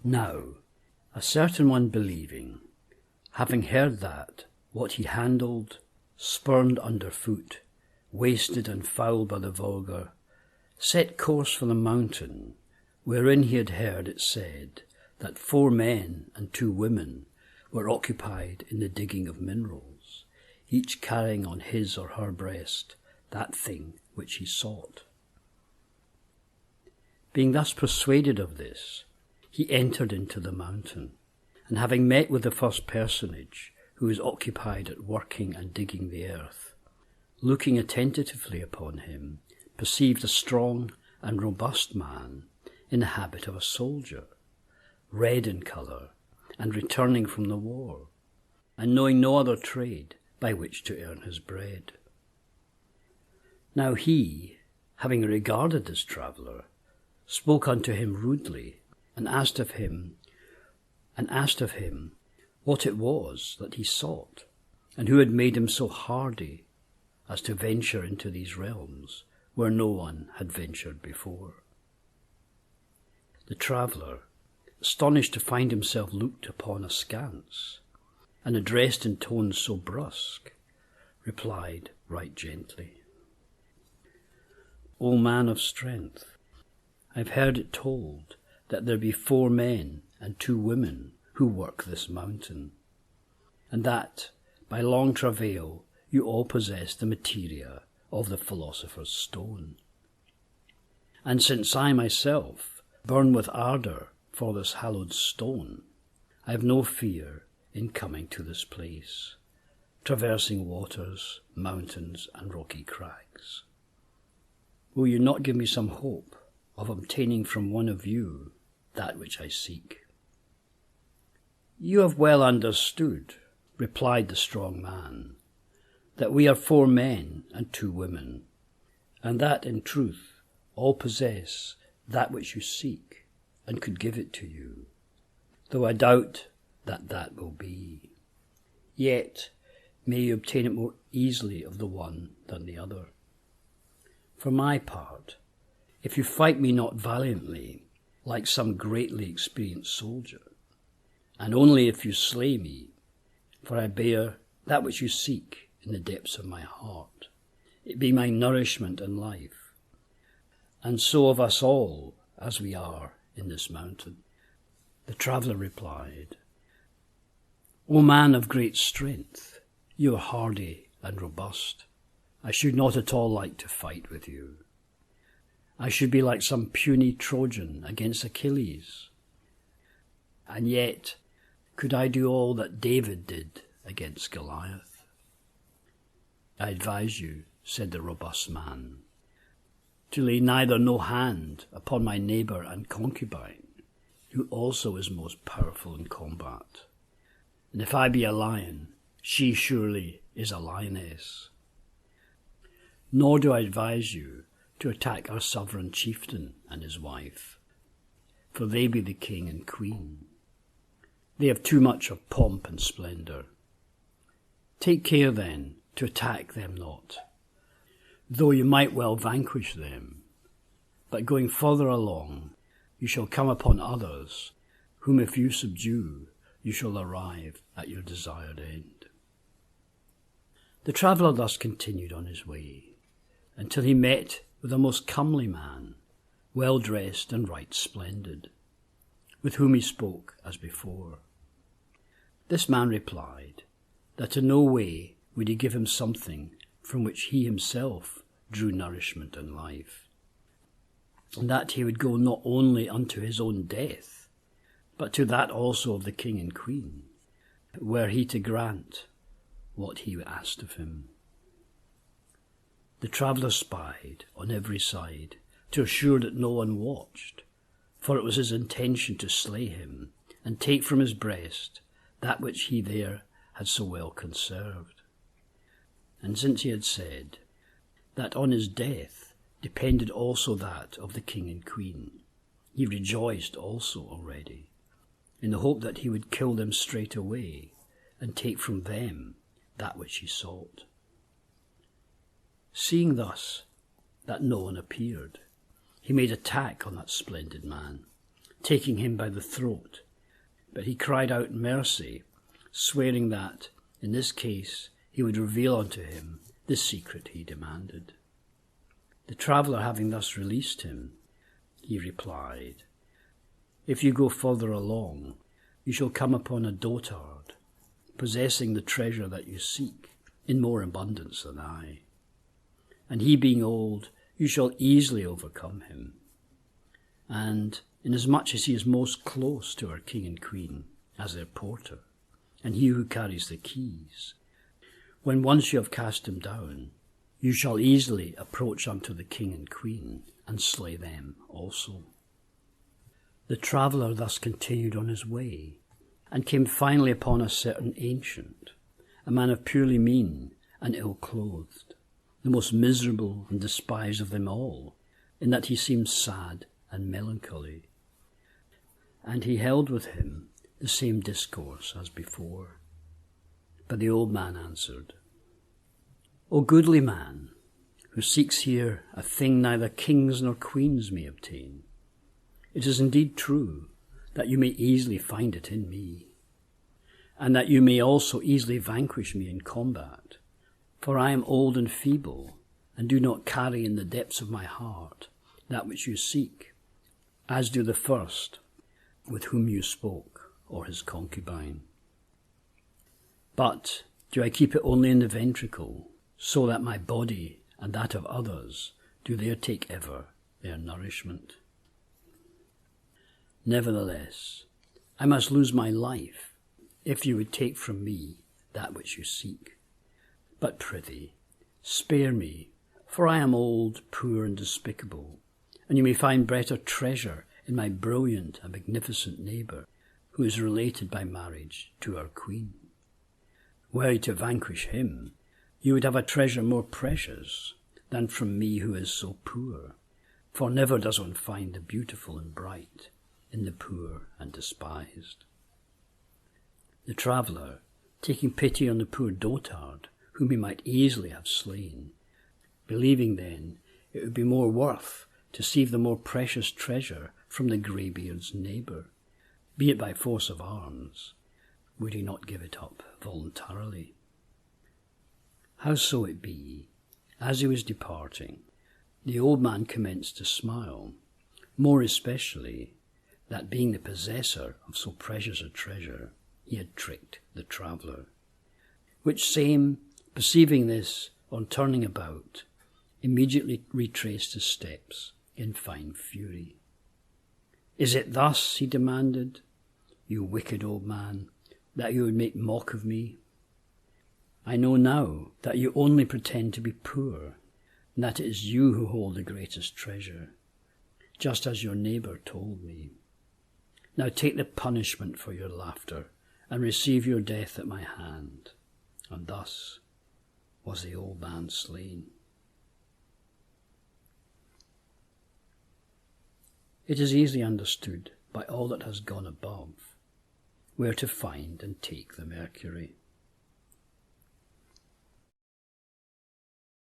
Now, a certain one believing, having heard that what he handled, spurned under foot, wasted and fouled by the vulgar, set course for the mountain, wherein he had heard it said that 4 men and 2 women were occupied in the digging of minerals, each carrying on his or her breast that thing which he sought. Being thus persuaded of this, he entered into the mountain, and having met with the first personage, who was occupied at working and digging the earth, looking attentively upon him, perceived a strong and robust man in the habit of a soldier, red in colour, and returning from the war, and knowing no other trade by which to earn his bread. Now he, having regarded this traveller, spoke unto him rudely, and asked of him what it was that he sought, and who had made him so hardy as to venture into these realms where no one had ventured before. The traveller, astonished to find himself looked upon askance, and addressed in tones so brusque, replied right gently, O man of strength, I've heard it told that there be 4 men and 2 women who work this mountain, and that by long travail you all possess the materia of the Philosopher's Stone. And since I myself burn with ardour for this hallowed stone, I have no fear in coming to this place, traversing waters, mountains, and rocky crags. Will you not give me some hope of obtaining from one of you that which I seek? You have well understood, replied the strong man, that we are 4 men and 2 women, and that in truth all possess that which you seek, and could give it to you, though I doubt that that will be. Yet may you obtain it more easily of the one than the other. For my part, if you fight me not valiantly, like some greatly experienced soldier, and only if you slay me, for I bear that which you seek in the depths of my heart, it be my nourishment and life, and so of us all as we are in this mountain. The traveller replied, O man of great strength, you are hardy and robust. I should not at all like to fight with you. I should be like some puny Trojan against Achilles. And yet, could I do all that David did against Goliath? I advise you, said the robust man, to lay neither no hand upon my neighbour and concubine, who also is most powerful in combat. And if I be a lion, she surely is a lioness. Nor do I advise you to attack our sovereign chieftain and his wife, for they be the king and queen. They have too much of pomp and splendour. Take care then to attack them not, though you might well vanquish them. But going further along, you shall come upon others, whom if you subdue, you shall arrive at your desired end. The traveller thus continued on his way, until he met with a most comely man, well dressed and right splendid, with whom he spoke as before. This man replied that in no way would he give him something from which he himself drew nourishment and life, and that he would go not only unto his own death, but to that also of the king and queen, were he to grant what he asked of him. The traveller spied on every side to assure that no one watched, for it was his intention to slay him and take from his breast that which he there had so well conserved. And since he had said that on his death depended also that of the king and queen, he rejoiced also already, in the hope that he would kill them straight away and take from them that which he sought. Seeing thus that no one appeared, he made attack on that splendid man, taking him by the throat. But he cried out mercy, swearing that, in this case, he would reveal unto him the secret he demanded. The traveller having thus released him, he replied, If you go further along, you shall come upon a dotard, possessing the treasure that you seek, in more abundance than I. And he being old, you shall easily overcome him. And inasmuch as he is most close to our king and queen, as their porter, and he who carries the keys, when once you have cast him down, you shall easily approach unto the king and queen, and slay them also. The traveller thus continued on his way, and came finally upon a certain ancient, a man of purely mien and ill-clothed, the most miserable and despised of them all, in that he seemed sad and melancholy. And he held with him the same discourse as before. But the old man answered, O goodly man, who seeks here a thing neither kings nor queens may obtain, it is indeed true that you may easily find it in me, and that you may also easily vanquish me in combat, for I am old and feeble, and do not carry in the depths of my heart that which you seek, as do the first with whom you spoke, or his concubine. But do I keep it only in the ventricle, so that my body and that of others do there take ever their nourishment? Nevertheless, I must lose my life, if you would take from me that which you seek. But prithee, spare me, for I am old, poor, and despicable, and you may find better treasure in my brilliant and magnificent neighbour, who is related by marriage to our queen. Were you to vanquish him, you would have a treasure more precious than from me who is so poor, for never does one find the beautiful and bright in the poor and despised. The traveller, taking pity on the poor dotard, whom he might easily have slain, believing then it would be more worth to seize the more precious treasure from the greybeard's neighbour, be it by force of arms, would he not give it up voluntarily? Howso it be, as he was departing, the old man commenced to smile, more especially that being the possessor of so precious a treasure, he had tricked the traveller, which same, perceiving this, on turning about, immediately retraced his steps in fine fury. Is it thus, he demanded, you wicked old man, that you would make mock of me? I know now that you only pretend to be poor, and that it is you who hold the greatest treasure, just as your neighbour told me. Now take the punishment for your laughter, and receive your death at my hand. And thus was the old man slain. It is easily understood by all that has gone above where to find and take the mercury.